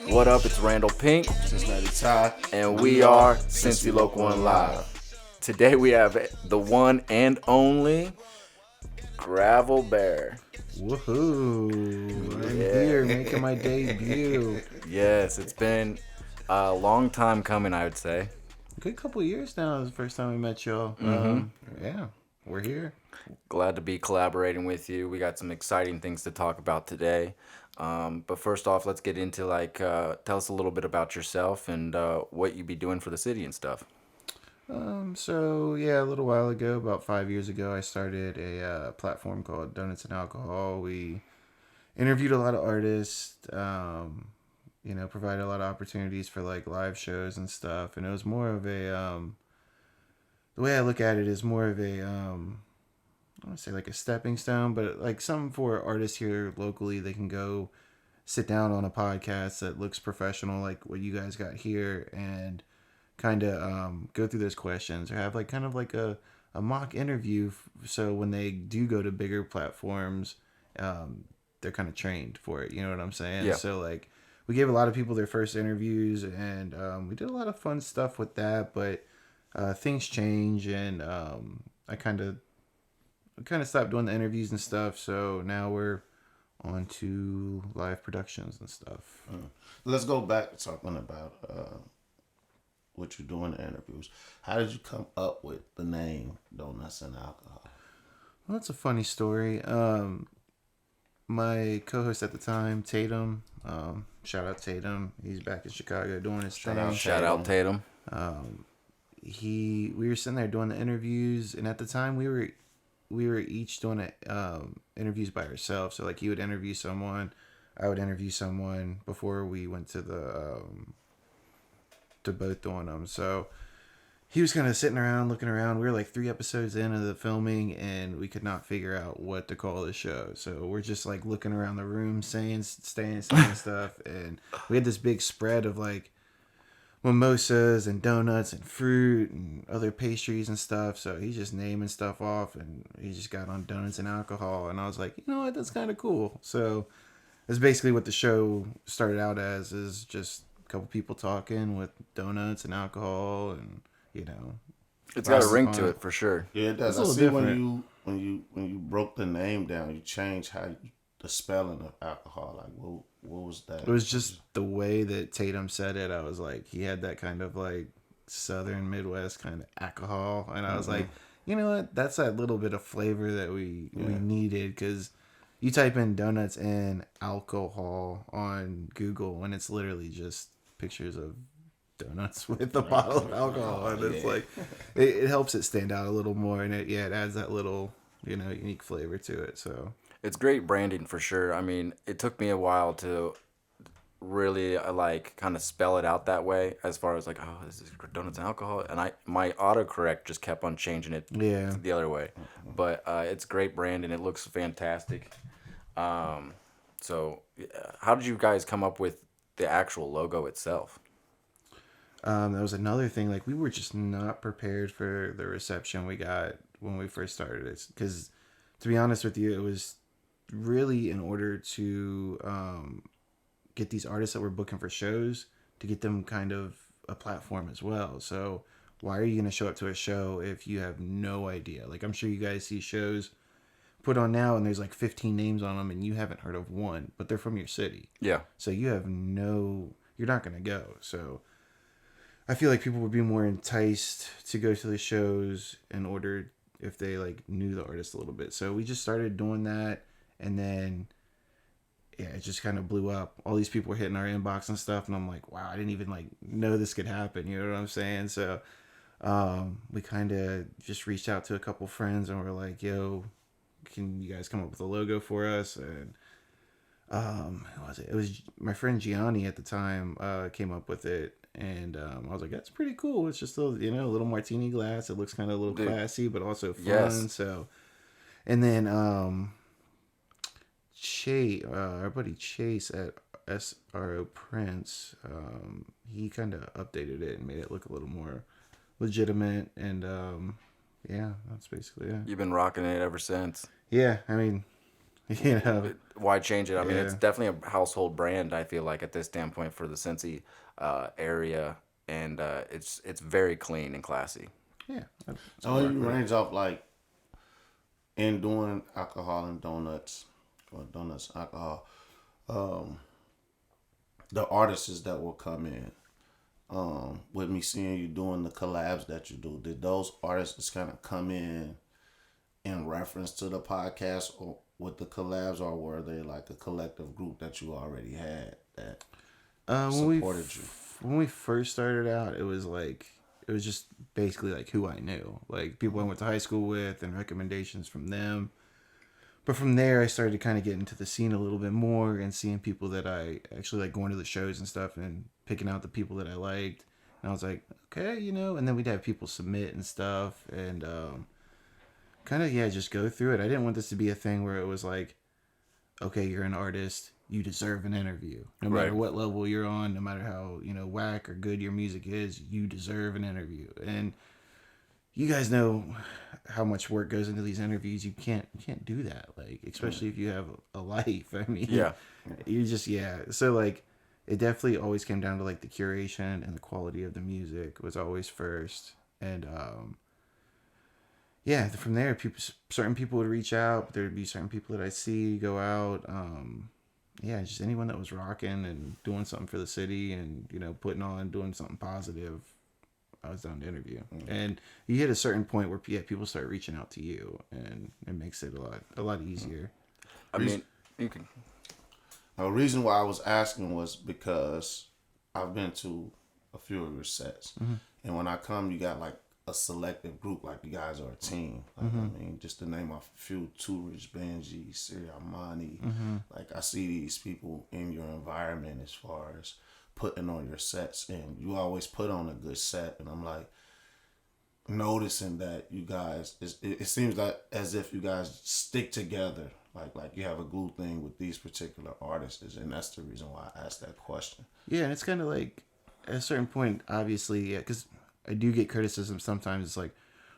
What up? It's Randall Pink, Cincinnati Ty, and we are Cincy Local and Live. Today we have the one and only Graval Baehr. Woohoo! I'm here making my debut. Yes, it's been a long time coming, I would say. Good couple years now. It was the first time we met y'all. Yeah, we're here. Glad to be collaborating with you. We got some exciting things to talk about today. But first off, let's get into tell us a little bit about yourself and what you be doing for the city and stuff. A little while ago, about 5 years ago, I started a platform called Donuts and Alcohol. We interviewed a lot of artists, provided a lot of opportunities for like live shows and stuff. And it was more of the way I look at it is more of I don't say like a stepping stone, but like something for artists here locally. They can go sit down on a podcast that looks professional, like what you guys got here, and kind of go through those questions or have like kind of like a mock interview. So when they do go to bigger platforms, they're kind of trained for it. You know what I'm saying? Yeah. So like we gave a lot of people their first interviews, and we did a lot of fun stuff with that. But things change, and I kind of stopped doing the interviews and stuff. So now we're on to live productions and stuff. Let's go back to talking about what you do in the interviews. How did you come up with the name Donuts and Alcohol? Well, that's a funny story. My co-host at the time, Tatum, shout out Tatum. He's back in Chicago doing his thing. Shout out Tatum. We were sitting there doing the interviews, and at the time we were each doing interviews by ourselves. So like he would interview someone, I would interview someone before we went to to both doing them. So he was kind of sitting around, looking around. We were like 3 episodes into the filming, and we could not figure out what to call the show. So we're just like looking around the room, saying stuff. And we had this big spread of like mimosas and donuts and fruit and other pastries and stuff. So he's just naming stuff off, and he just got on Donuts and Alcohol. And I was like, you know what, that's kind of cool. So that's basically what the show started out as, is just couple people talking with donuts and alcohol, and it's got a ring to it for sure. Yeah, it does. I see different. when you broke the name down, you changed the spelling of alcohol. Like what was that? It was just the way that Tatum said it. I was like, he had that kind of like Southern Midwest kind of alcohol, and I was like, you know what? That's that little bit of flavor that we needed, because you type in donuts and alcohol on Google, and it's literally just pictures of donuts with a bottle of alcohol, and it's like it helps it stand out a little more, and it adds that little unique flavor to it. So it's great branding for sure. I mean, it took me a while to really kind of spell it out that way, as far as like, oh, this is donuts and alcohol, and my autocorrect just kept on changing it the other way. But it's great branding. It looks fantastic. So how did you guys come up with the actual logo itself? That was another thing. Like, we were just not prepared for the reception we got when we first started it. Because, to be honest with you, it was really in order to get these artists that were booking for shows, to get them kind of a platform as well. So why are you going to show up to a show if you have no idea? Like, I'm sure you guys see shows put on now, and there's like 15 names on them, and you haven't heard of one, but they're from your city. Yeah. So you're not going to go. So I feel like people would be more enticed to go to the shows in order if they like knew the artist a little bit. So we just started doing that, and then it just kind of blew up. All these people were hitting our inbox and stuff, and I'm like, wow, I didn't even like know this could happen. You know what I'm saying? So we kind of just reached out to a couple friends, and we're like, yo, can you guys come up with a logo for us? And who was it? It was my friend Gianni at the time came up with it, and I was like, that's pretty cool. It's just a little martini glass. It looks kind of a little classy, but also fun. Yes. So, and then our buddy Chase at SRO Prince, he kind of updated it and made it look a little more legitimate, and that's basically it. You've been rocking it ever since. Yeah, I mean, You know, Why change it? I mean, it's yeah, definitely a household brand. I feel like at this standpoint for the Cincy area, and it's very clean and classy. yeah. I So when rock you with it. range off like in doing alcohol and donuts, or donuts alcohol, um, the artists that will come in. With me seeing you doing the collabs that you do, did those artists kind of come in reference to the podcast or with the collabs, or were they like a collective group that you already had that When we supported you? when we first started out, it was like it was just basically like who I knew, like people I went to high school with, and recommendations from them. But from there, I started to kind of get into the scene a little bit more and seeing people that I actually like going to the shows and stuff and picking out the people that I liked. And I was like, okay, and then we'd have people submit and stuff and kind of, yeah, just go through it. I didn't want this to be a thing where it was like, okay, you're an artist, you deserve an interview. No matter Right. what level you're on, no matter how, whack or good your music is, you deserve an interview. And you guys know how much work goes into these interviews. You can't do that, like especially if you have a life. I mean, Yeah. you just, yeah. So like, it definitely always came down to like the curation and the quality of the music was always first, and yeah, from there, certain people would reach out, but there'd be certain people that I see go out. Yeah, just anyone that was rocking and doing something for the city and putting on doing something positive. I was down to interview, and you hit a certain point where people start reaching out to you, and it makes it a lot easier. I mean, you can. The reason why I was asking was because I've been to a few of your sets, and when I come, you got like a selective group, like you guys are a team. Like, I mean, just to name off a few: Two Rich Benji, Siri Armani. Like I see these people in your environment as far as putting on your sets, and you always put on a good set, and I'm like noticing that you guys it seems like as if you guys stick together, like you have a glue thing with these particular artists, and that's the reason why I asked that question. Yeah, and it's kind of like at a certain point, obviously, yeah, because I do get criticism sometimes. It's like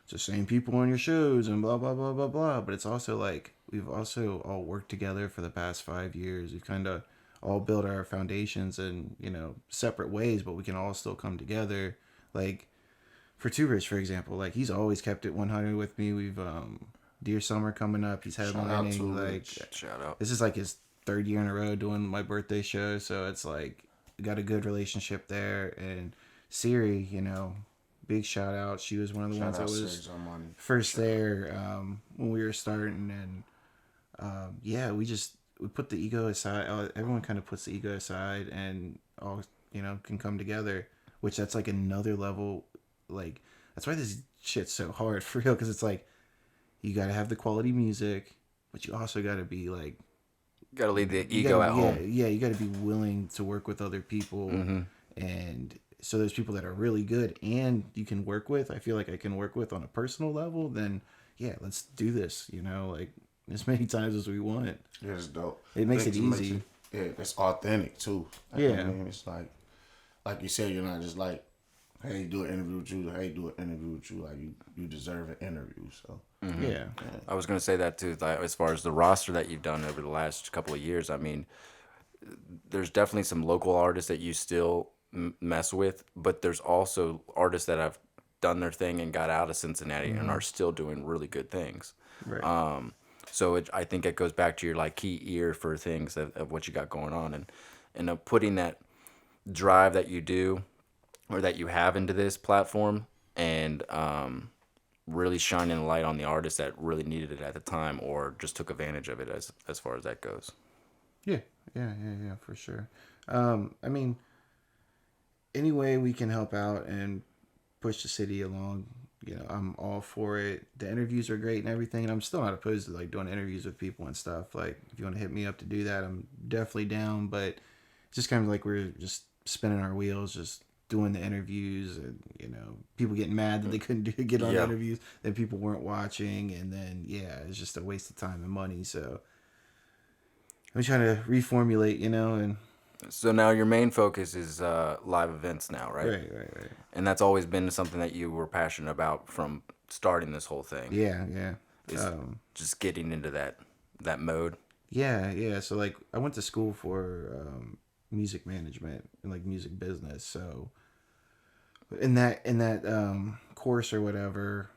it's the same people on your shows and blah blah blah blah blah. But it's also like we've also all worked together for the past 5 years. We've kind of all built our foundations in separate ways, but we can all still come together. Like for Too Rich, for example, like he's always kept it 100 with me. We've Dear Summer coming up. He's Shout out to headlining. Like Rich. Shout out. this is like his third year in a row doing my birthday show, so it's like we got a good relationship there. And Siri, big shout out. She was one of the Shout ones that out was Siri's Armani. first there when we were starting, and yeah, we put the ego aside. Everyone kind of puts the ego aside, and all can come together. Which that's like another level. Like that's why this shit's so hard for real, because it's like you got to have the quality music, but you also got to be like Got to leave the you ego gotta, at yeah, home. yeah, you got to be willing to work with other people, and so there's people that are really good and you can work with. I feel like I can work with on a personal level. Then yeah, let's do this. Like as many times as we want. Yeah, it's dope. It makes I think it easy. yeah, it's authentic too. Like, Yeah. I mean, it's like you said, you're not just like, hey, do an interview with you. Hey, do an interview with you. Like you deserve an interview. So Yeah. I was going to say that too. Like, as far as the roster that you've done over the last couple of years, I mean, there's definitely some local artists that you still mess with, but there's also artists that have done their thing and got out of Cincinnati and are still doing really good things. Right. So I think it goes back to your like key ear for things of what you got going on, and putting that drive that you do or that you have into this platform, and really shining a light on the artists that really needed it at the time or just took advantage of it as far as that goes. Yeah. Yeah, for sure. I mean, any way we can help out and push the city along, I'm all for it. The interviews are great and everything, and I'm still not opposed to like doing interviews with people and stuff. Like if you want to hit me up to do that, I'm definitely down. But it's just kind of like we're just spinning our wheels, just doing the interviews, and people getting mad that they couldn't get on Yeah. interviews, that people weren't watching, and then yeah, it's just a waste of time and money. So I'm trying to reformulate, and So now your main focus is live events now, right? right. And that's always been something that you were passionate about from starting this whole thing. Yeah. Is just getting into that mode. Yeah. So like I went to school for music management and like music business. So in that course or whatever,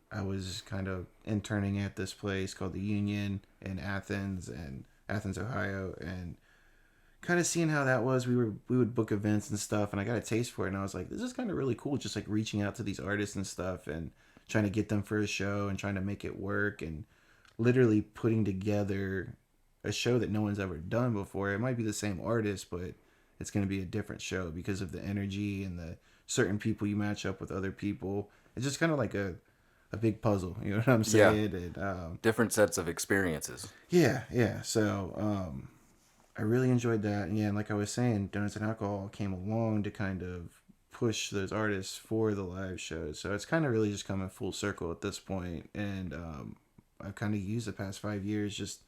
I was kind of interning at this place called the Union in Athens, Ohio, and kind of seeing how that was. We would book events and stuff, and I got a taste for it, and I was like, this is kind of really cool. Just like reaching out to these artists and stuff, and trying to get them for a show and trying to make it work, and literally putting together a show that no one's ever done before. It might be the same artist, but it's going to be a different show because of the energy and the certain people you match up with other people. It's just kind of like a big puzzle, you know what I'm Yeah. saying? And Different sets of experiences. yeah. So I really enjoyed that. And yeah, and like I was saying, Donuts and Alcohol came along to kind of push those artists for the live shows. So it's kind of really just coming full circle at this point. And I've kind of used the past 5 years just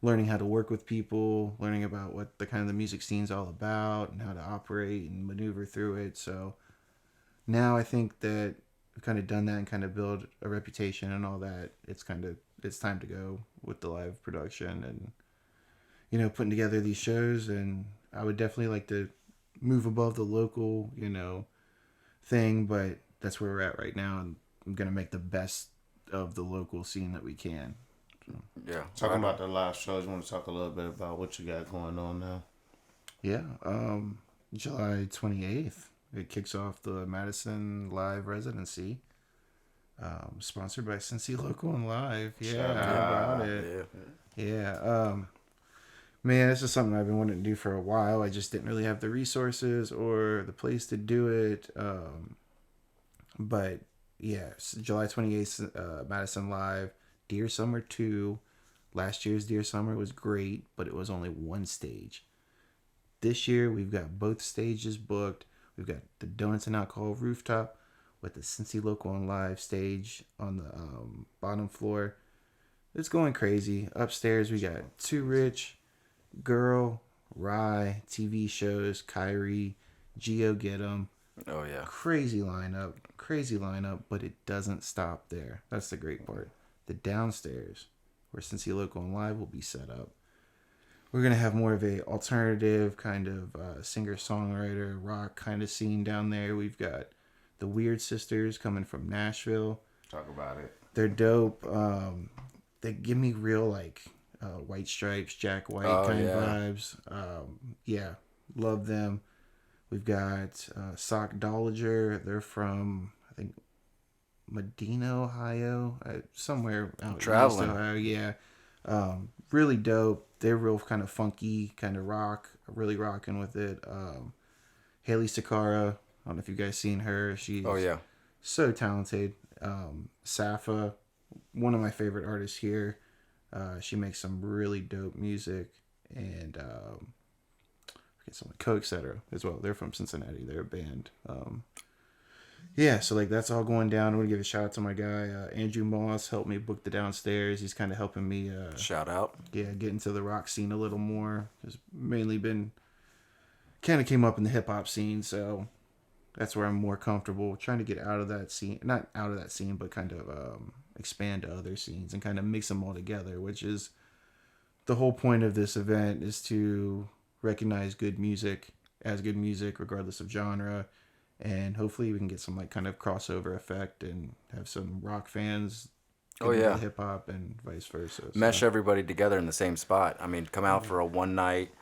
learning how to work with people, learning about what the kind of the music scene's all about and how to operate and maneuver through it. So now I think that I've kind of done that and kind of build a reputation and all that. It's time to go with the live production and putting together these shows. And I would definitely like to move above the local thing, but that's where we're at right now, and I'm gonna make the best of the local scene that we can. So, Yeah. Talking about the live shows, you want to talk a little bit about what you got going on now? yeah, July 28th it kicks off the Madison live residency, sponsored by Cincy Local and Live. Yeah, Shout how out. about it? Yeah. Yeah. Man, this is something I've been wanting to do for a while. I just didn't really have the resources or the place to do it. But yeah, July 28th, Madison Live, Dear Summer 2. Last year's Dear Summer was great, but it was only one stage. This year, we've got both stages booked. We've got the Donuts and Alcohol rooftop with the Cincy Local and Live stage on the bottom floor. It's going crazy. Upstairs, we got Too Rich, Girl, Rye, TV shows, Kyrie, Geo Get 'em. Oh yeah. Crazy lineup, but it doesn't stop there. That's the great part. The downstairs, where Cincy Local and Live will be set up, we're gonna have more of a alternative kind of singer-songwriter rock kind of scene down there. We've got the Weird Sisters coming from Nashville. Talk about it. They're dope. They give me real White Stripes, Jack White kind of vibes. Yeah, love them. We've got Sock Dollinger. They're from, I think, Medina, Ohio, somewhere out Traveling. East Ohio. Yeah, really dope. They're real kind of funky, kind of rock. Really rocking with it. Haley Sakara. I don't know if you guys seen her. She's so talented. Safa, one of my favorite artists here. She makes some really dope music, and forget someone, Co.etc. as well. They're from Cincinnati. They're a band. Yeah, so that's all going down. I want to give a shout out to my guy Andrew Moss. Helped me book the downstairs. He's kind of helping me. Shout out. Yeah, get into the rock scene a little more. Just mainly been kind of came up in the hip hop scene, so that's where I'm more comfortable. Trying to get out of that scene, not out of that scene, but kind of expand to other scenes and kind of mix them all together, which is the whole point of this event, is to recognize good music as good music regardless of genre, and hopefully we can get some kind of crossover effect and have some rock fans hip hop and vice versa. Mesh everybody together in the same spot. I mean, come out for a one night,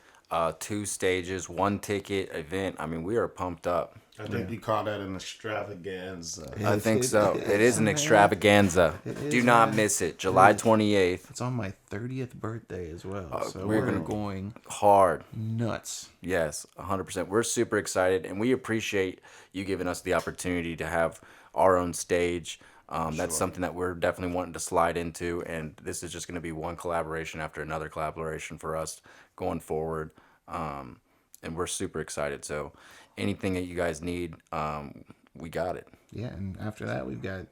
2 stages, 1 ticket event. I mean, we are pumped up. I think you call that an extravaganza. I think so. It is an extravaganza. Do not miss it. July 28th. It's on my 30th birthday as well. So we're we're gonna going hard. nuts. Yes, 100%. We're super excited, and we appreciate you giving us the opportunity to have our own stage. That's something that we're definitely wanting to slide into, and this is just going to be one collaboration after another collaboration for us going forward. And we're super excited. So anything that you guys need, we got it. Yeah, and after that, we've got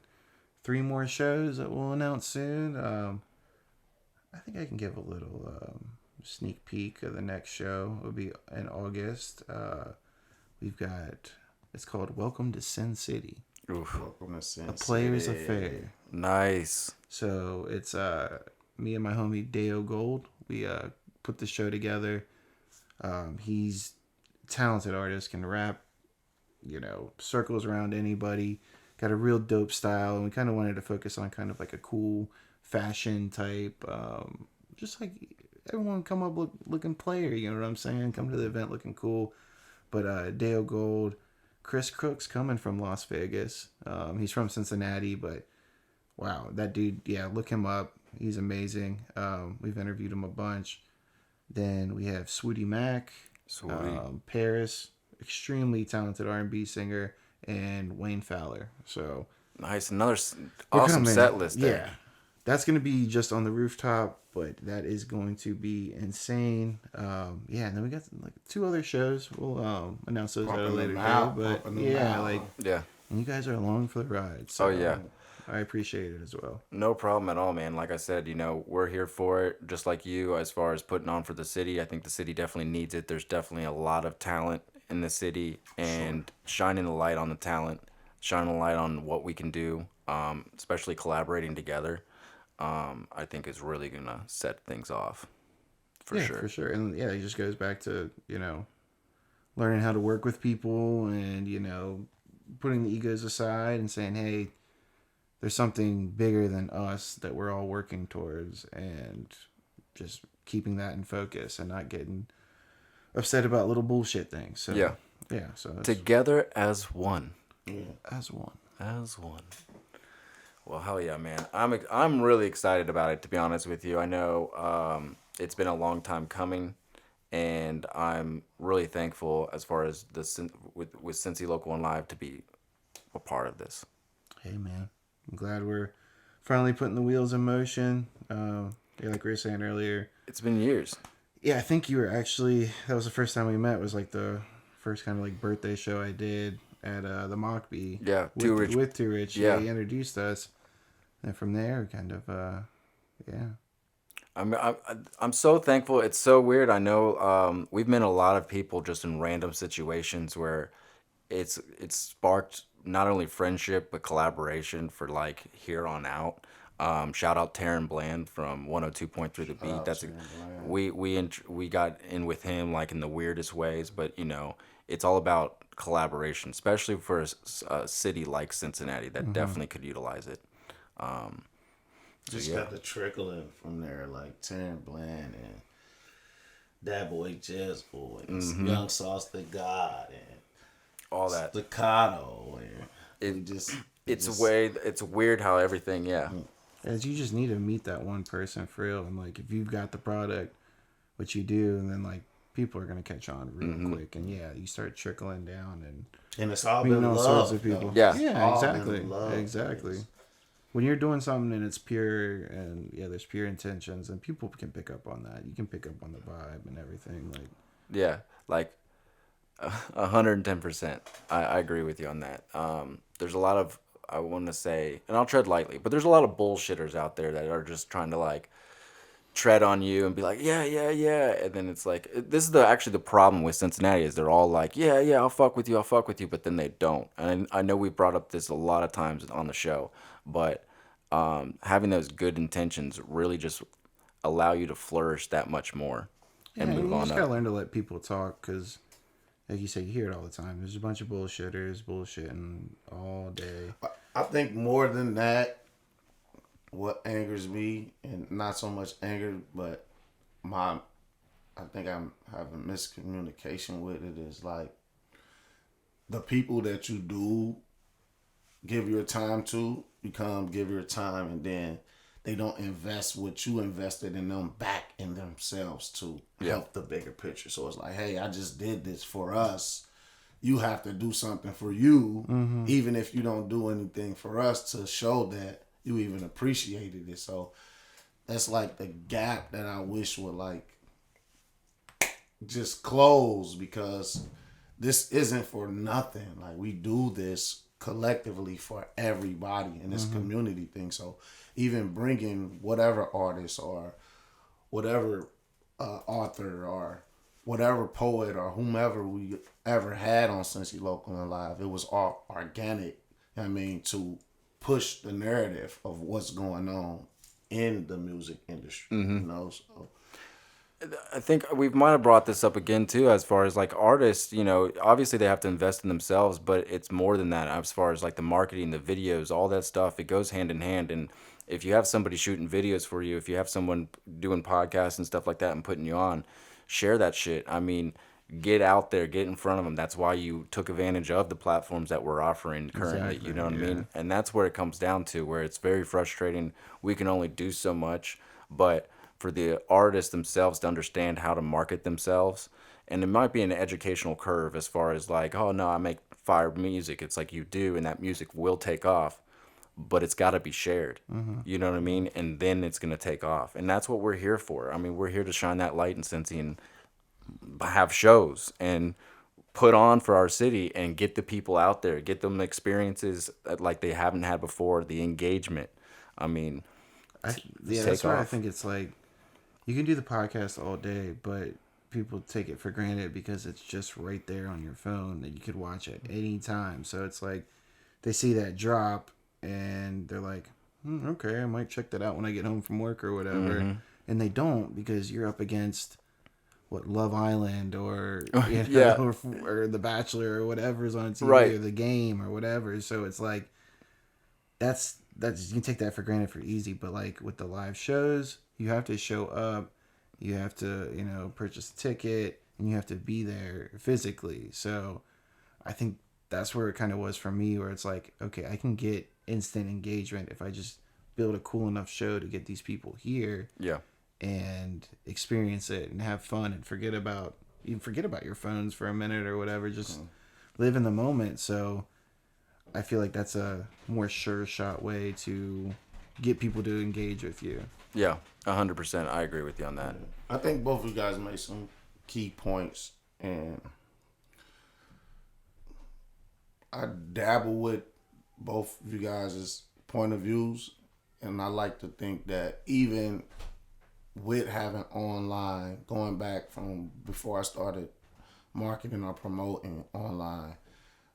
3 more shows that we'll announce soon. I think I can give a little sneak peek of the next show. It'll be in August. We've got, it's called Welcome to Sin City. Oof. Welcome to Sin A Player's City. Affair. Nice. So it's me and my homie Deo Gold. We put the show together. He's a talented artist, can rap, circles around anybody. Got a real dope style, and we kind of wanted to focus on kind of like a cool fashion type, just like everyone come up looking player. You know what I'm saying? Come to the event looking cool. But Dale Gold, Chris Crooks coming from Las Vegas. He's from Cincinnati, but wow, that dude, yeah, look him up. He's amazing. We've interviewed him a bunch. Then we have Swooty Mac, Paris, extremely talented R&B singer, and Wayne Fowler. So nice, another awesome set list there. Yeah, that's going to be just on the rooftop, but that is going to be insane. And then we got like 2 other shows. We'll announce those at a later date. But yeah, and you guys are along for the ride. So, yeah. I appreciate it as well. No problem at all, man. Like I said, we're here for it, just like you, as far as putting on for the city. I think the city definitely needs it. There's definitely a lot of talent in the city, and shining the light on the talent, shining the light on what we can do, especially collaborating together, I think is really going to set things off for sure. For sure. And it just goes back to, learning how to work with people and, putting the egos aside and saying, hey, there's something bigger than us that we're all working towards, and just keeping that in focus and not getting upset about little bullshit things. So so together as one. Yeah. As one. Well, hell yeah, man. I'm really excited about it, to be honest with you. I know it's been a long time coming, and I'm really thankful as far as with Cincy Local and Live to be a part of this. Hey, man. I'm glad we're finally putting the wheels in motion. Like we were saying earlier, it's been years. Yeah, I think you were actually, that was the first time we met. It was like the first kind of like birthday show I did at the Mockbee. Yeah, with Too Rich. Yeah, he introduced us. And from there, kind of, I'm so thankful. It's so weird. I know we've met a lot of people just in random situations where it's sparked not only friendship but collaboration for like here on out. Shout out Taryn Bland from 102.3 The Beat. That's we got in with him like in the weirdest ways, but it's all about collaboration, especially for a city like Cincinnati that definitely could utilize it. Just got the trickling from there, like Taryn Bland and that boy Jazz Boy, and Young Sauce the God, and all that Staccato, and it's weird how everything as you just need to meet that one person for real, and like if you've got the product, what you do, and then like people are gonna catch on real quick, and you start trickling down, and it's all been all sorts of people. Exactly. When you're doing something and it's pure, and there's pure intentions, and people can pick up on that. You can pick up on the vibe and everything. 110%. I agree with you on that. There's a lot of, I want to say, and I'll tread lightly, but there's a lot of bullshitters out there that are just trying to like tread on you and be like, yeah, and then it's like, this is actually the problem with Cincinnati is they're all like, yeah, I'll fuck with you, but then they don't. And I know we brought up this a lot of times on the show, but having those good intentions really just allow you to flourish that much more and move on. You just gotta learn to let people talk, because like you say, you hear it all the time. There's a bunch of bullshitters bullshitting all day. I think more than that, what angers me, and not so much anger, but I think I'm having miscommunication with it, is like the people that you do give your time to give your time, and then they don't invest what you invested in them back in themselves to help the bigger picture. So it's like, hey, I just did this for us. You have to do something for you, even if you don't do anything for us, to show that you even appreciated it. So that's like the gap that I wish would like just close, because this isn't for nothing. Like, we do this collectively for everybody in this community thing. So even bringing whatever artist or whatever author or whatever poet or whomever we ever had on Cincy Local and Live, it was all organic. I mean, to push the narrative of what's going on in the music industry. So I think we might have brought this up again too, as far as like artists, obviously they have to invest in themselves, but it's more than that as far as like the marketing, the videos, all that stuff. It goes hand in hand. And if you have somebody shooting videos for you, if you have someone doing podcasts and stuff like that and putting you on, share that shit. I mean, get out there, get in front of them. That's why you took advantage of the platforms that we're offering currently. Exactly, You know what I yeah. mean? And that's where it comes down to, where it's very frustrating. We can only do so much, but for the artists themselves to understand how to market themselves. And it might be an educational curve as far as like, oh no, I make fire music. It's like you do, and that music will take off, but it's got to be shared. You know what I mean? And then it's going to take off. And that's what we're here for. I mean, we're here to shine that light in Cincy and have shows and put on for our city and get the people out there, get them experiences that, like they haven't had before, the engagement. I mean, I, let's yeah, that's take why I off. think it's like you can do the podcast all day, but people take it for granted because it's just right there on your phone that you could watch at any time. So it's like they see that drop and they're like, okay, I might check that out when I get home from work or whatever. And they don't because you're up against what Love Island or Yeah. or The Bachelor or whatever's on TV Right. or The Game or whatever. So it's like that's you can take that for granted for easy, but like with the live shows, you have to show up, you have to purchase a ticket, and you have to be there physically. So I think that's where it kind of was for me, where it's like, okay, I can get instant engagement if I just build a cool enough show to get these people here Yeah. and experience it and have fun and forget about your phones for a minute or whatever. Just live in the moment. So I feel like that's a more sure shot way to get people to engage with you. Yeah. 100%. I agree with you on that. I think both of you guys made some key points, and I dabble with both of you guys' point of views, and I like to think that even with having online, going back from before I started marketing or promoting online,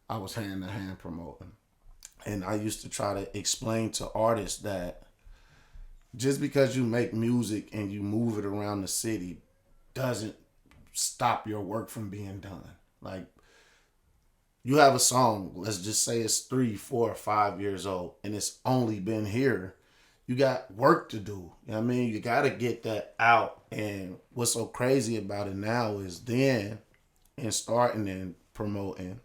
I was hand to hand promoting. And I used to try to explain to artists that just because you make music and you move it around the city doesn't stop your work from being done. Like, you have a song, let's just say it's 3, 4, 5 years old, and it's only been here. You got work to do. You know what I mean? You got to get that out. And what's so crazy about it now is then, in starting and promoting,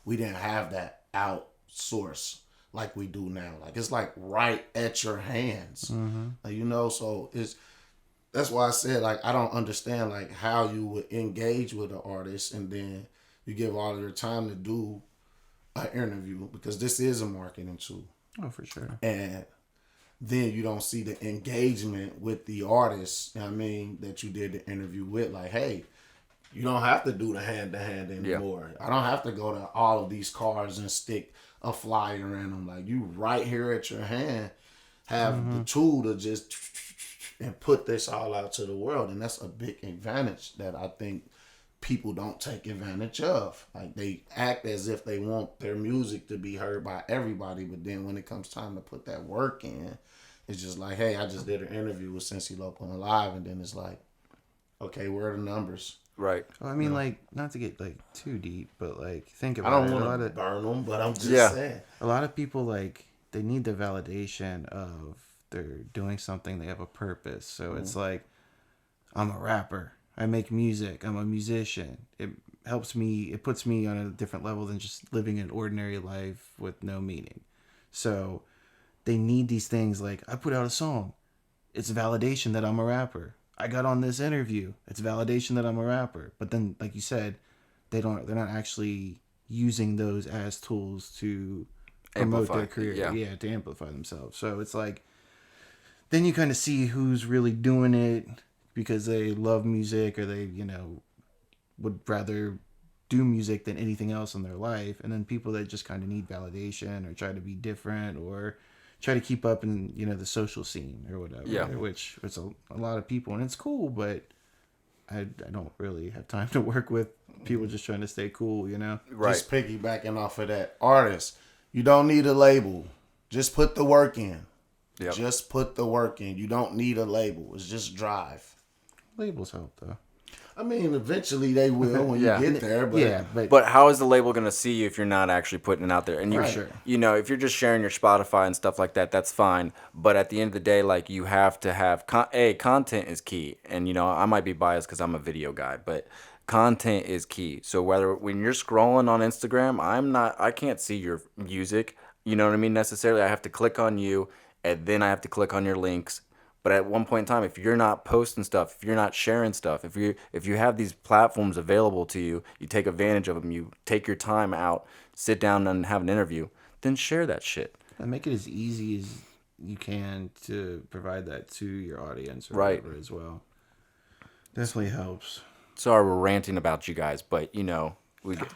we didn't have that outsource like we do now. Like, it's like right at your hands. Like, so that's why I said, like, I don't understand like how you would engage with an artist and then you give all of your time to do an interview, because this is a marketing tool. Oh, for sure. And then you don't see the engagement with the artist, you know what I mean, that you did the interview with. Like, hey, you don't have to do the hand-to-hand anymore. I don't have to go to all of these cars and stick a flyer in them. Like, you right here at your hand have the tool to just and put this all out to the world. And that's a big advantage that I think people don't take advantage of. Like, they act as if they want their music to be heard by everybody, but then when it comes time to put that work in, it's just like, hey, I just did an interview with Cincy Local and Live, and then it's like, okay, where are the numbers? Right. Well, I mean, like, not to get like too deep, but like, think I about don't it. want to burn them, but I'm just Yeah. saying. A lot of people, like, they need the validation of they're doing something, they have a purpose. So it's like, I'm a rapper, I make music, I'm a musician. It helps me, it puts me on a different level than just living an ordinary life with no meaning. So they need these things. Like, I put out a song, it's validation that I'm a rapper. I got on this interview, it's validation that I'm a rapper. But then, like you said, they're not actually using those as tools to promote Amplify, their career. yeah. To amplify themselves. So it's like, then you kind of see who's really doing it because they love music, or they, would rather do music than anything else in their life. And then people that just kind of need validation or try to be different or try to keep up in, the social scene or whatever. Yeah. Which it's a lot of people, and it's cool, but I don't really have time to work with people just trying to stay cool, Right. Just piggybacking off of that, artists, you don't need a label. Just put the work in. Yep. Just put the work in. You don't need a label. It's just drive. Labels help though. I mean, eventually they will when Yeah. you get there. But Yeah, But how is the label going to see you if you're not actually putting it out there? And For you, sure. you know, if you're just sharing your Spotify and stuff like that, that's fine. But at the end of the day, like you have to have content is key. And you know, I might be biased because I'm a video guy, but content is key. So whether when you're scrolling on Instagram, I can't see your music. You know what I mean? Necessarily, I have to click on you, and then I have to click on your links. But at one point in time, if you're not posting stuff, if you're not sharing stuff, if you have these platforms available to you, you take advantage of them, you take your time out, sit down and have an interview, then share that shit. And make it as easy as you can to provide that to your audience or Right. whatever as well. Definitely helps. Sorry, we're ranting about you guys, but you know,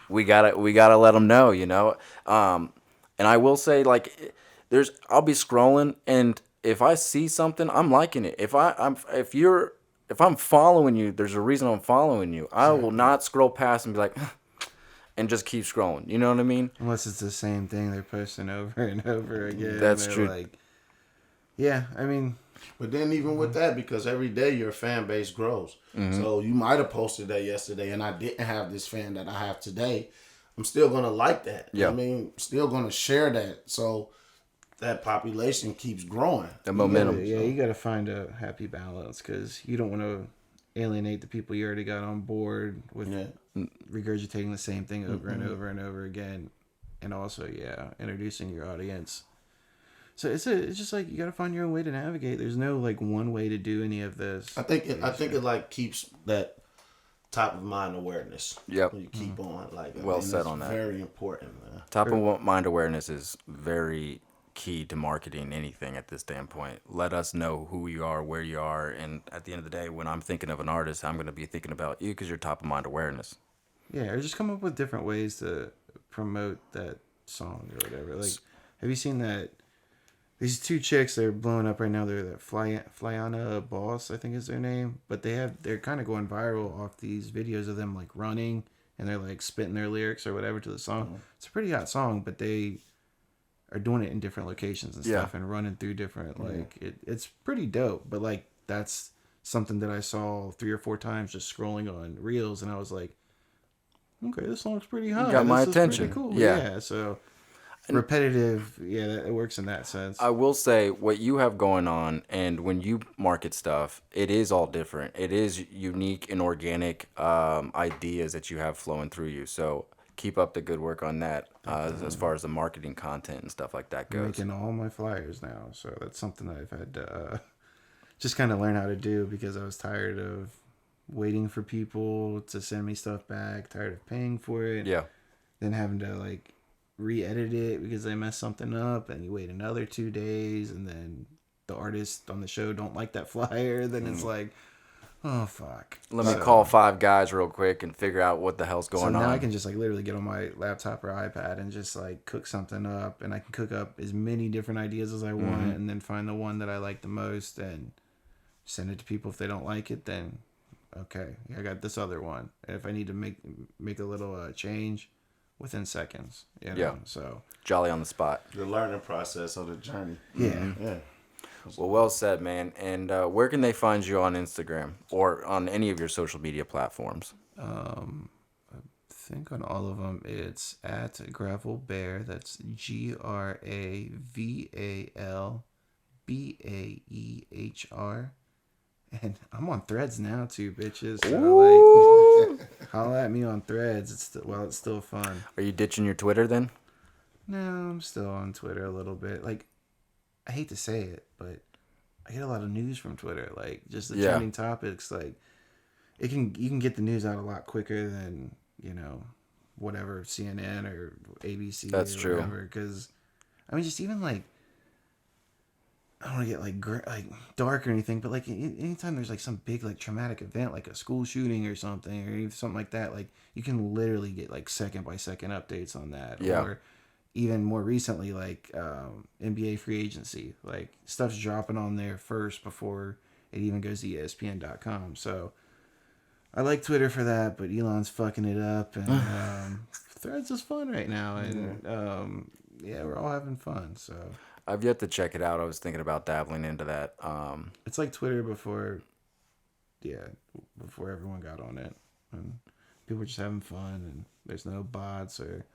we gotta let them know, you know. And I will say, like, I'll be scrolling, and if I see something, I'm liking it. If I'm following you, there's a reason I'm following you. I will not scroll past and be like, and just keep scrolling. You know what I mean? Unless it's the same thing they're posting over and over again. That's They're true. Like, yeah, I mean, But then even with that, because every day your fan base grows. So you might have posted that yesterday and I didn't have this fan that I have today. I'm still going to like that. Yeah. I mean, still going to share that. So that population keeps growing. The momentum. you got to find a happy balance because you don't want to alienate the people you already got on board with regurgitating the same thing over and over and over again. And also, introducing your audience. So it's just like you got to find your own way to navigate. There's no like one way to do any of this. I think it like keeps that top of mind awareness. Yep. When you keep on like Well said it's on that. very important, man. Top of mind awareness is very key to marketing anything at this standpoint. Let us know who you are, where you are, and at the end of the day, when I'm thinking of an artist, I'm going to be thinking about you because you're top of mind awareness. Yeah, or just come up with different ways to promote that song or whatever. Like, have you seen that? These two chicks, they're blowing up right now. They're the Flyana Boss, I think is their name. But they're kind of going viral off these videos of them like running and they're like spitting their lyrics or whatever to the song. It's a pretty hot song, but they are doing it in different locations and stuff and running through different it's pretty dope. But like that's something that I saw 3 or 4 times just scrolling on Reels, and I was like, okay, this song's pretty hot. Got my This is attention. pretty cool. Yeah. So repetitive, it works in that sense. I will say what you have going on, and when you market stuff, it is all different. It is unique and organic ideas that you have flowing through you. So keep up the good work on that as far as the marketing content and stuff like that I'm goes. making all my flyers now, so that's something that I've had to just kind of learn how to do because I was tired of waiting for people to send me stuff back, tired of paying for it, Yeah. then having to like re-edit it because they messed something up, and you wait another 2 days, and then the artist on the show don't like that flyer, then it's like, oh fuck. Let me call 5 guys real quick and figure out what the hell's going So now on. I can just like literally get on my laptop or iPad and just like cook something up, and I can cook up as many different ideas as I want, and then find the one that I like the most and send it to people. If they don't like it, then okay, I got this other one. And if I need to make a little change, within seconds, Yeah. So Jolly on the spot. The learning process of the journey. yeah. Yeah. Well said, man. And where can they find you on Instagram or on any of your social media platforms? I think on all of them it's at Graval Baehr. That's GravalBaehr. And I'm on Threads now too, bitches. So like, holla at me on Threads. It's still fun. Are you ditching your Twitter then? No, I'm still on Twitter a little bit. Like, I hate to say it, but I get a lot of news from Twitter. Like, just the trending topics. Like, you can get the news out a lot quicker than whatever CNN or ABC. That's or true. Whatever. Because I mean, just even like, I don't want to get like dark or anything, but like anytime there's like some big like traumatic event, like a school shooting or something, or even something like that, like you can literally get like second by second updates on that. Yeah. Or even more recently, like NBA free agency, like stuff's dropping on there first before it even goes to ESPN.com. So I like Twitter for that, but Elon's fucking it up, and Threads is fun right now, and we're all having fun. So I've yet to check it out. I was thinking about dabbling into that. it's like Twitter before yeah, before everyone got on it, and people were just having fun, and there's no bots or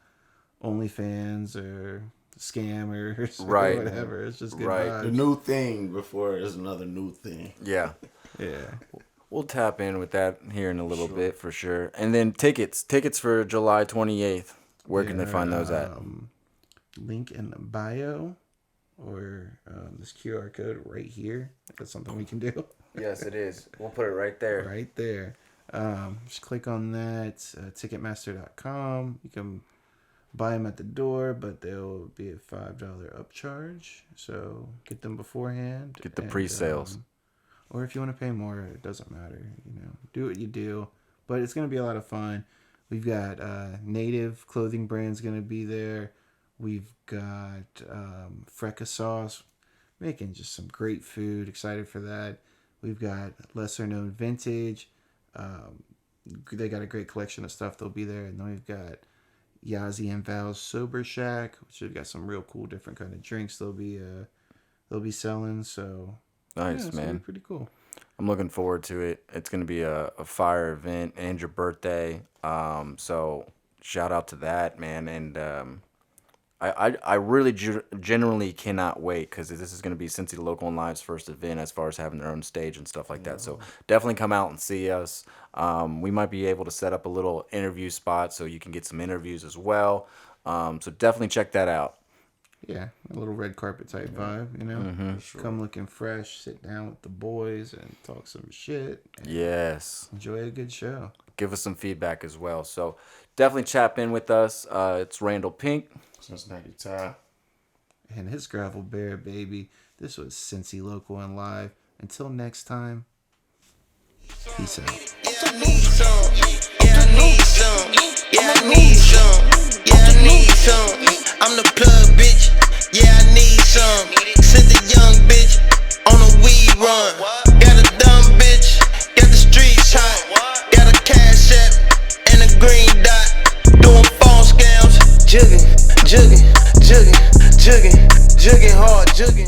OnlyFans or scammers or Right. whatever. It's just good Right. vibes. The new thing before there's another new thing. Yeah. Yeah. We'll tap in with that here in a little bit for sure. And then tickets for July 28th. Where can they find those at? Link in the bio or this QR code right here. That's something we can do. Yes, it is. We'll put it right there. Right there. Just click on that. Ticketmaster.com. You can buy them at the door, but there'll be a $5 upcharge. So get them beforehand. Get the pre-sales. Or if you want to pay more, it doesn't matter. Do what you do. But it's going to be a lot of fun. We've got native clothing brands going to be there. We've got Frecka Sauce making just some great food. Excited for that. We've got lesser known vintage. They got a great collection of stuff. They'll be there. And then we've got Yazzie and Val's Sober Shack, which have got some real cool different kind of drinks they'll be selling. So nice, it's man. gonna be pretty cool. I'm looking forward to it. It's going to be a fire event and your birthday. So shout out to that, man. And I really genuinely cannot wait because this is going to be Cincy Local and Live's first event as far as having their own stage and stuff like that. So definitely come out and see us. We might be able to set up a little interview spot so you can get some interviews as well. So definitely check that out. Yeah, a little red carpet type vibe, Sure. Come looking fresh, sit down with the boys and talk some shit. And Yes. enjoy a good show. Give us some feedback as well. So definitely chap in with us. It's Randall Pink. Cincinnati Ty. And his Gravel Baehr, baby. This was Cincy Local and Live. Until next time, peace out. I need some. Yeah, I need some. Yeah, I need some. Yeah, I need some. I'm the plug, bitch. Yeah, I need some. Sent the young bitch on a weed run. Got a dumb bitch. Got the streets hot. Got a cash app and a green dot. Doing phone scams. Jugging, jugging, jugging, jugging, jugging hard, jugging.